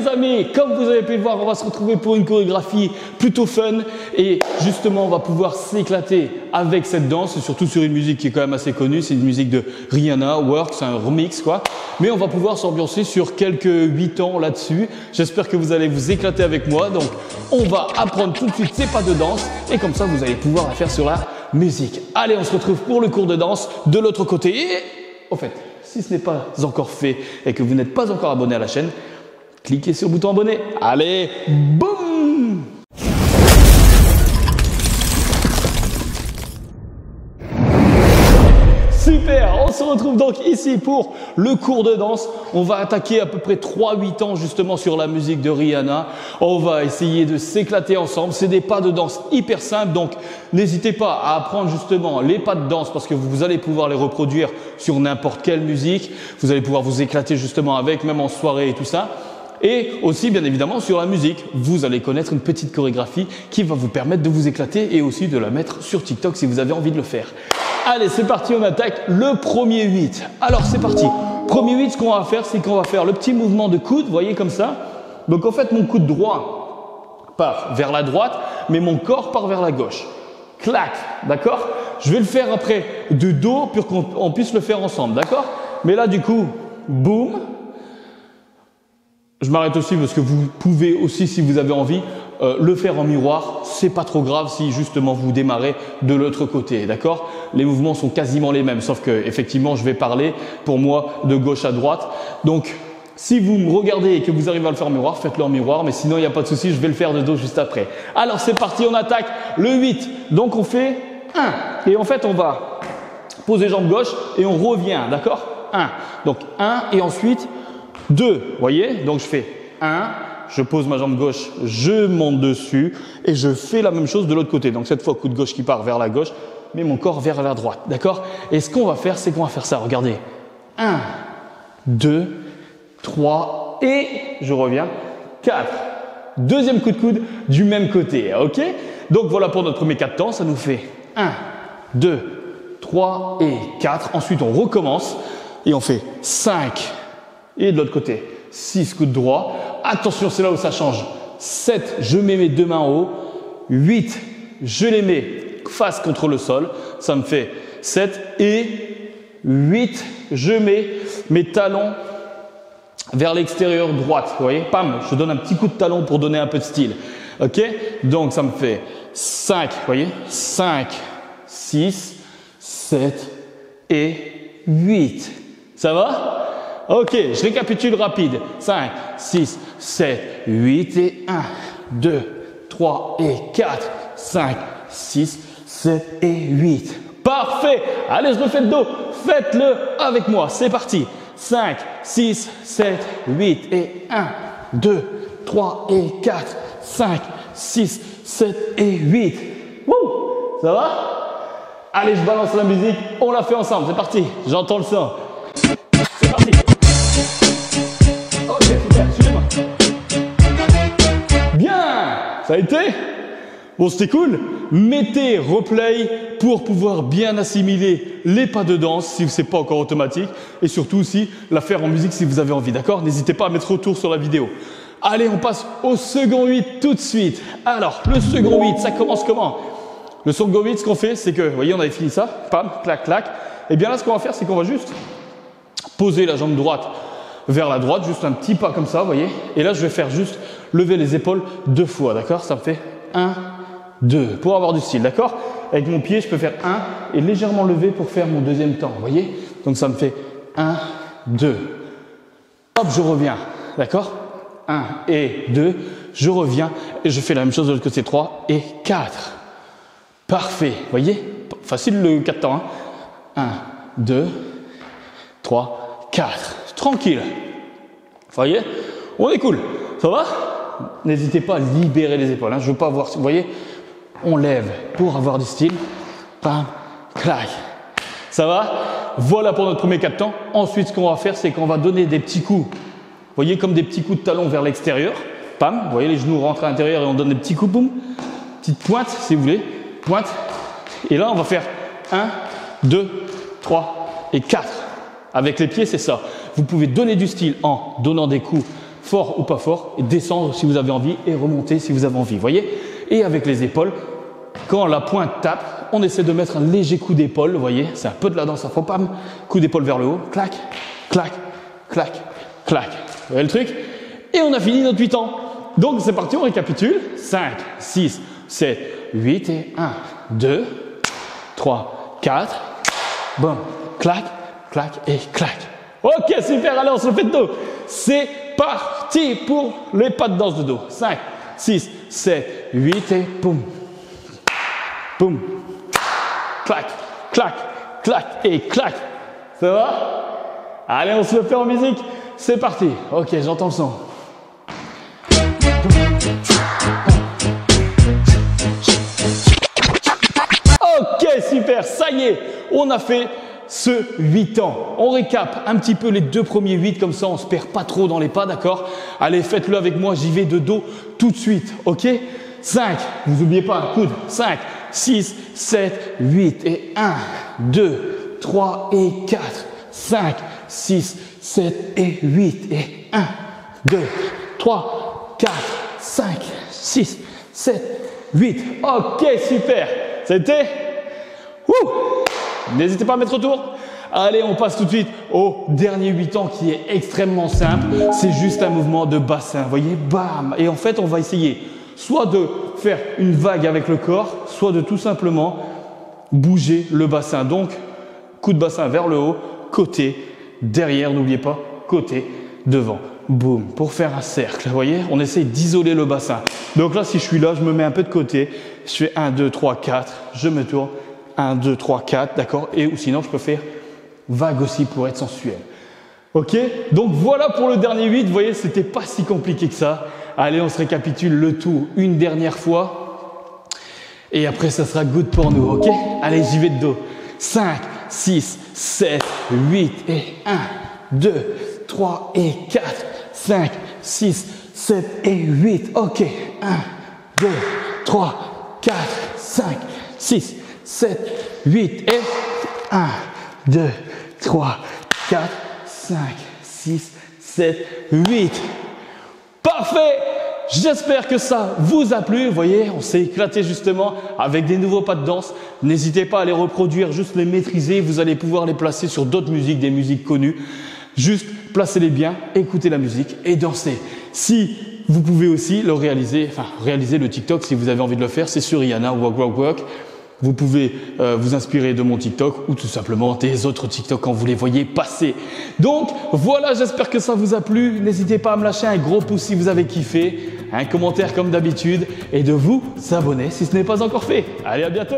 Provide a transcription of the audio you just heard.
les amis, comme vous avez pu le voir, on va se retrouver pour une chorégraphie plutôt fun et justement on va pouvoir s'éclater avec cette danse et surtout sur une musique qui est quand même assez connue, c'est une musique de Rihanna, Work, c'est un remix quoi. Mais on va pouvoir s'ambiancer sur quelques 8 ans là-dessus. J'espère que vous allez vous éclater avec moi. Donc on va apprendre tout de suite ces pas de danse et comme ça vous allez pouvoir la faire sur la musique. Allez, on se retrouve pour le cours de danse de l'autre côté. Et au fait, si ce n'est pas encore fait et que vous n'êtes pas encore abonné à la chaîne, cliquez sur le bouton abonné. Allez, boum! Super, on se retrouve donc ici pour le cours de danse. On va attaquer à peu près 3-8 ans justement sur la musique de Rihanna. On va essayer de s'éclater ensemble. C'est des pas de danse hyper simples, donc n'hésitez pas à apprendre justement les pas de danse parce que vous allez pouvoir les reproduire sur n'importe quelle musique. Vous allez pouvoir vous éclater justement avec, même en soirée et tout ça. Et aussi, bien évidemment, sur la musique, vous allez connaître une petite chorégraphie qui va vous permettre de vous éclater et aussi de la mettre sur TikTok si vous avez envie de le faire. Allez, c'est parti, on attaque le premier 8. Alors, c'est parti. Premier 8, ce qu'on va faire, c'est qu'on va faire le petit mouvement de coude, vous voyez comme ça. Donc, en fait, mon coude droit part vers la droite, mais mon corps part vers la gauche. Clac, d'accord? Je vais le faire après de dos pour qu'on puisse le faire ensemble, d'accord? Mais là, du coup, boum. Je m'arrête aussi parce que vous pouvez aussi, si vous avez envie, le faire en miroir. C'est pas trop grave si justement vous démarrez de l'autre côté, d'accord? Les mouvements sont quasiment les mêmes, sauf que effectivement, je vais parler pour moi de gauche à droite. Donc, si vous me regardez et que vous arrivez à le faire en miroir, faites-le en miroir. Mais sinon, il n'y a pas de souci, je vais le faire de dos juste après. Alors, c'est parti, on attaque le 8. Donc, on fait 1. Et en fait, on va poser jambe gauche et on revient, d'accord? 1. Donc, 1 et ensuite 2, voyez? Donc je fais 1, je pose ma jambe gauche, je monte dessus et je fais la même chose de l'autre côté. Donc cette fois, coup de gauche qui part vers la gauche, mais mon corps vers la droite, d'accord? Et ce qu'on va faire, c'est qu'on va faire ça, regardez. 1, 2, 3 et je reviens, 4. Deuxième coup de coude du même côté, ok? Donc voilà pour notre premier 4 temps, ça nous fait 1, 2, 3 et 4. Ensuite, on recommence et on fait 5. Et de l'autre côté, 6 coudes droits. Attention, c'est là où ça change. 7, je mets mes deux mains en haut. 8, je les mets face contre le sol. Ça me fait 7. Et 8, je mets mes talons vers l'extérieur droite. Vous voyez, pam, je donne un petit coup de talon pour donner un peu de style. Ok? Donc, ça me fait 5, vous voyez? 5, 6, 7 et 8. Ça va? Ok, je récapitule rapide. 5, 6, 7, 8 et 1, 2, 3 et 4, 5, 6, 7 et 8. Parfait. Allez, je le fais de dos. Faites-le avec moi. C'est parti. 5, 6, 7, 8 et 1, 2, 3 et 4, 5, 6, 7 et 8. Wouh! Ça va? Allez, je balance la musique. On la fait ensemble. C'est parti. J'entends le son. C'est parti. Ok, super, suivez-moi. Bien, ça a été? Bon, c'était cool. Mettez replay pour pouvoir bien assimiler les pas de danse si ce n'est pas encore automatique et surtout aussi la faire en musique si vous avez envie, d'accord? N'hésitez pas à mettre retour sur la vidéo. Allez, on passe au second 8 tout de suite. Alors, le second 8, ça commence comment? Le second 8, ce qu'on fait, c'est que, vous voyez, on avait fini ça, pam, clac, clac. Et bien là, ce qu'on va faire, c'est qu'on va juste poser la jambe droite vers la droite, juste un petit pas comme ça, vous voyez. Et là, je vais faire juste lever les épaules 2 fois, d'accord? Ça me fait 1, 2, pour avoir du style, d'accord? Avec mon pied, je peux faire 1 et légèrement lever pour faire mon deuxième temps, vous voyez? Donc, ça me fait 1, 2. Hop, je reviens, d'accord? 1 et 2, je reviens et je fais la même chose de l'autre côté, 3 et 4. Parfait, vous voyez? Facile le 4 temps, hein? 1, 2, 3, 4. Tranquille. Vous voyez? On est cool. Ça va? N'hésitez pas à libérer les épaules. Hein. Je veux pas voir. Vous voyez? On lève pour avoir du style. Pam, clac. Ça va? Voilà pour notre premier 4 temps. Ensuite, ce qu'on va faire, c'est qu'on va donner des petits coups. Vous voyez, comme des petits coups de talon vers l'extérieur. Pam. Vous voyez, les genoux rentrent à l'intérieur et on donne des petits coups. Boum. Petite pointe, si vous voulez. Pointe. Et là, on va faire 1, 2, 3 et 4. Avec les pieds, c'est ça. Vous pouvez donner du style en donnant des coups fort ou pas fort, et descendre si vous avez envie et remonter si vous avez envie, voyez. Et avec les épaules, quand la pointe tape, on essaie de mettre un léger coup d'épaule, vous voyez, c'est un peu de la danse afro, pam, coup d'épaule vers le haut, clac, clac, clac, clac. Vous voyez le truc? Et on a fini notre 8 ans. Donc c'est parti, on récapitule. 5, 6, 7, 8 et 1, 2, 3, 4. Bon, clac, clac et clac. Ok, super, allez, on se le fait de dos. C'est parti pour les pas de danse de dos. 5, 6, 7, 8 et boum. Boum. Clac, clac, clac et clac. Ça va? Allez, on se le fait en musique. C'est parti. Ok, j'entends le son. Ok, super, ça y est, on a fait ce 8 ans. On récap un petit peu les 2 premiers 8, comme ça on se perd pas trop dans les pas, d'accord? Allez, faites-le avec moi, j'y vais de dos tout de suite, ok? 5, vous n'oubliez pas un coude, 5, 6, 7, 8 et 1, 2, 3 et 4, 5, 6, 7 et 8 et 1, 2, 3, 4, 5, 6, 7, 8. Ok, super. C'était? N'hésitez pas à mettre autour. Allez, on passe tout de suite au dernier 8 ans qui est extrêmement simple. C'est juste un mouvement de bassin. Vous voyez, bam. Et en fait, on va essayer soit de faire une vague avec le corps, soit de tout simplement bouger le bassin. Donc, coup de bassin vers le haut, côté, derrière, n'oubliez pas, côté, devant. Boum, pour faire un cercle, vous voyez, on essaie d'isoler le bassin. Donc là, si je suis là, je me mets un peu de côté, je fais 1, 2, 3, 4, je me tourne, 1, 2, 3, 4, d'accord? Et ou sinon, je peux faire vague aussi pour être sensuel. Ok? Donc voilà pour le dernier 8, vous voyez, c'était pas si compliqué que ça. Allez, on se récapitule le tout une dernière fois. Et après, ça sera good pour nous, ok? Allez, j'y vais de dos. 5, 6, 7, 8 et 1, 2, 3 et 4, 5, 6, 7 et 8. Ok, 1, 2, 3, 4, 5, 6, 7, 8 et 1, 2, 3, 4, 5, 6, 7, 8. Parfait! J'espère que ça vous a plu. Vous voyez, on s'est éclaté justement avec des nouveaux pas de danse. N'hésitez pas à les reproduire, juste les maîtriser. Vous allez pouvoir les placer sur d'autres musiques, des musiques connues. Juste placez-les bien, écoutez la musique et dansez. Si vous pouvez aussi le réaliser, réaliser le TikTok si vous avez envie de le faire, c'est sur Rihanna, Walk, Walk, Walk. Vous pouvez vous inspirer de mon TikTok ou tout simplement des autres TikTok quand vous les voyez passer. Donc voilà, j'espère que ça vous a plu. N'hésitez pas à me lâcher un gros pouce si vous avez kiffé, un commentaire comme d'habitude et de vous abonner si ce n'est pas encore fait. Allez, à bientôt!